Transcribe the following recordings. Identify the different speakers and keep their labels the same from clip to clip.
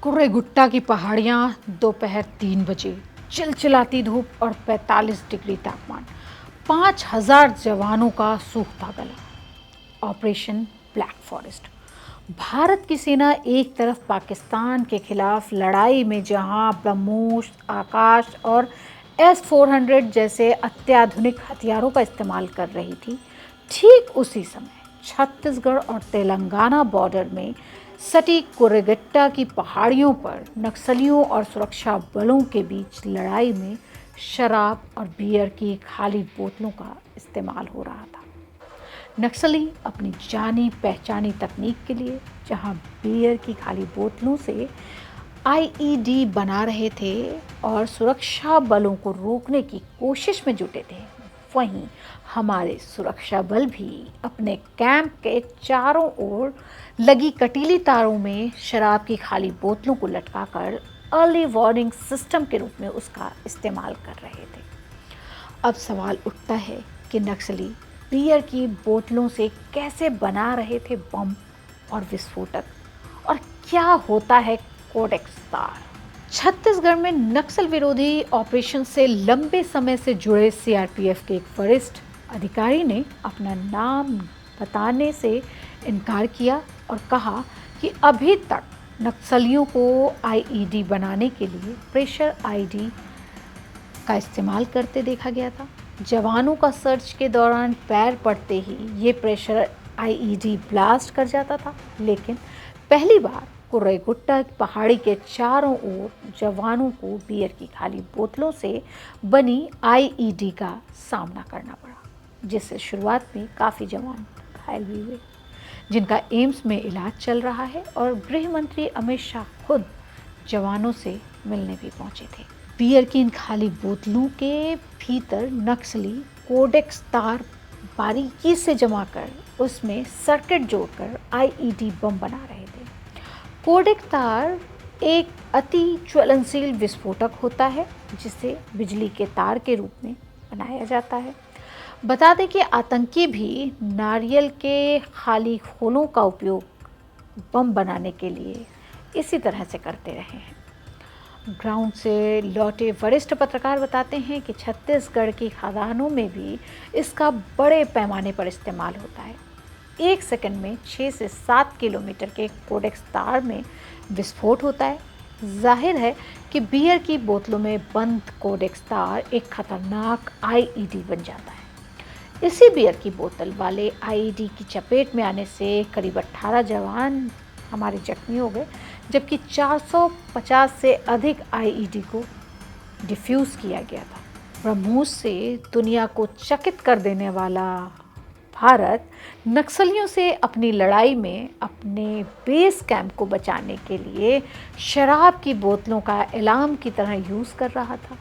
Speaker 1: कुर्रेगुट्टा की पहाड़ियाँ, दोपहर 3 बजे, चिलचिलाती धूप और 45 डिग्री तापमान, 5,000 जवानों का सूखता गला। Operation black forest. भारत की सेना एक तरफ पाकिस्तान के खिलाफ लड़ाई में जहां ब्रह्मोस, आकाश और S-400 जैसे अत्याधुनिक हथियारों का इस्तेमाल कर रही थी, ठीक उसी समय छत्तीसगढ़ और तेलंगाना बॉर्डर में सटी कुर्रेगट्टा की पहाड़ियों पर नक्सलियों और सुरक्षा बलों के बीच लड़ाई में शराब और बियर की खाली बोतलों का इस्तेमाल हो रहा था। नक्सली अपनी जानी पहचानी तकनीक के लिए जहां बियर की खाली बोतलों से आईईडी बना रहे थे और सुरक्षा बलों को रोकने की कोशिश में जुटे थे, वहीं हमारे सुरक्षा बल भी अपने कैंप के चारों ओर लगी कटीली तारों में शराब की खाली बोतलों को लटकाकर अर्ली वार्निंग सिस्टम के रूप में उसका इस्तेमाल कर रहे थे। अब सवाल उठता है कि नक्सली बियर की बोतलों से कैसे बना रहे थे बम और विस्फोटक, और क्या होता है कोडेक्स तार। छत्तीसगढ़ में नक्सल विरोधी ऑपरेशन से लंबे समय से जुड़े सीआरपीएफ के एक वरिष्ठ अधिकारी ने अपना नाम बताने से इनकार किया और कहा कि अभी तक नक्सलियों को आईईडी बनाने के लिए प्रेशर आईडी का इस्तेमाल करते देखा गया था। जवानों का सर्च के दौरान पैर पड़ते ही ये प्रेशर आईईडी ब्लास्ट कर जाता था, लेकिन पहली बार कुर्रेगुट्टा पहाड़ी के चारों ओर जवानों को बियर की खाली बोतलों से बनी आईईडी का सामना करना पड़ा, जिससे शुरुआत में काफ़ी जवान घायल भी हुए, जिनका एम्स में इलाज चल रहा है। और गृह मंत्री अमित शाह खुद जवानों से मिलने भी पहुंचे थे। बियर की इन खाली बोतलों के भीतर नक्सली कोडेक्स तार बारीकी से जमा कर उसमें सर्किट जोड़कर आईईडी बम बना रहे थे। कोडेक्स तार एक अति ज्वलनशील विस्फोटक होता है जिसे बिजली के तार के रूप में बनाया जाता है। बता दें कि आतंकी भी नारियल के खाली खोलों का उपयोग बम बनाने के लिए इसी तरह से करते रहे हैं। ग्राउंड से लौटे वरिष्ठ पत्रकार बताते हैं कि छत्तीसगढ़ की खदानों में भी इसका बड़े पैमाने पर इस्तेमाल होता है। एक सेकंड में 6 से 7 किलोमीटर के कोडेक्स तार में विस्फोट होता है। जाहिर है कि बियर की बोतलों में बंद कोडेक्स तार एक खतरनाक आईईडी बन जाता है। इसी बियर की बोतल वाले आईईडी की चपेट में आने से करीब 18 जवान हमारे जख्मी हो गए, जबकि 450 से अधिक आईईडी को डिफ्यूज़ किया गया था। ब्रह्मोस से दुनिया को चकित कर देने वाला भारत नक्सलियों से अपनी लड़ाई में अपने बेस कैंप को बचाने के लिए शराब की बोतलों का एलार्म की तरह यूज़ कर रहा था।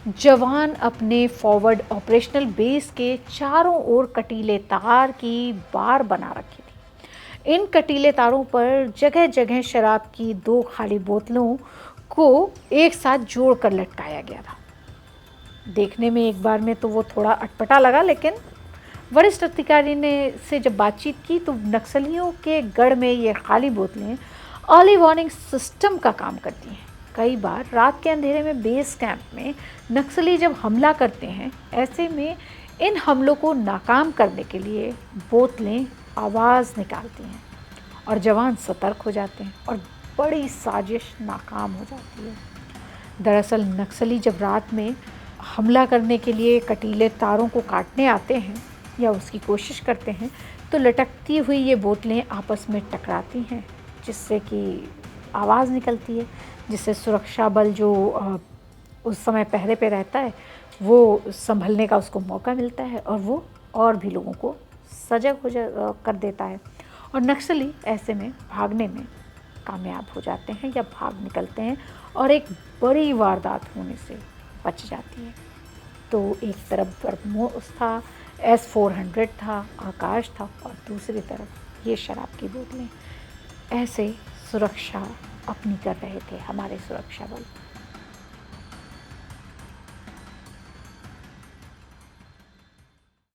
Speaker 1: जवान अपने फॉरवर्ड ऑपरेशनल बेस के चारों ओर कटीले तार की बार बना रखी थी। इन कटीले तारों पर जगह जगह शराब की 2 खाली बोतलों को एक साथ जोड़कर लटकाया गया था। देखने में एक बार में तो वो थोड़ा अटपटा लगा, लेकिन वरिष्ठ अधिकारी ने से जब बातचीत की तो नक्सलियों के गढ़ में ये खाली बोतलें अर्ली वार्निंग सिस्टम का काम करती हैं। कई बार रात के अंधेरे में बेस कैंप में नक्सली जब हमला करते हैं, ऐसे में इन हमलों को नाकाम करने के लिए बोतलें आवाज़ निकालती हैं और जवान सतर्क हो जाते हैं और बड़ी साजिश नाकाम हो जाती है। दरअसल नक्सली जब रात में हमला करने के लिए कटीले तारों को काटने आते हैं या उसकी कोशिश करते हैं, तो लटकती हुई ये बोतलें आपस में टकराती हैं, जिससे कि आवाज़ निकलती है, जिससे सुरक्षा बल जो उस समय पहरे पे रहता है वो संभलने का उसको मौका मिलता है और वो और भी लोगों को सजग कर देता है, और नक्सली ऐसे में भागने में कामयाब हो जाते हैं या भाग निकलते हैं और एक बड़ी वारदात होने से बच जाती है। तो एक तरफ ब्रह्मोस था, S-400 था, आकाश था, और दूसरी तरफ ये शराब की बोतलें। ऐसे सुरक्षा अपनी कर रहे थे हमारे सुरक्षा बल।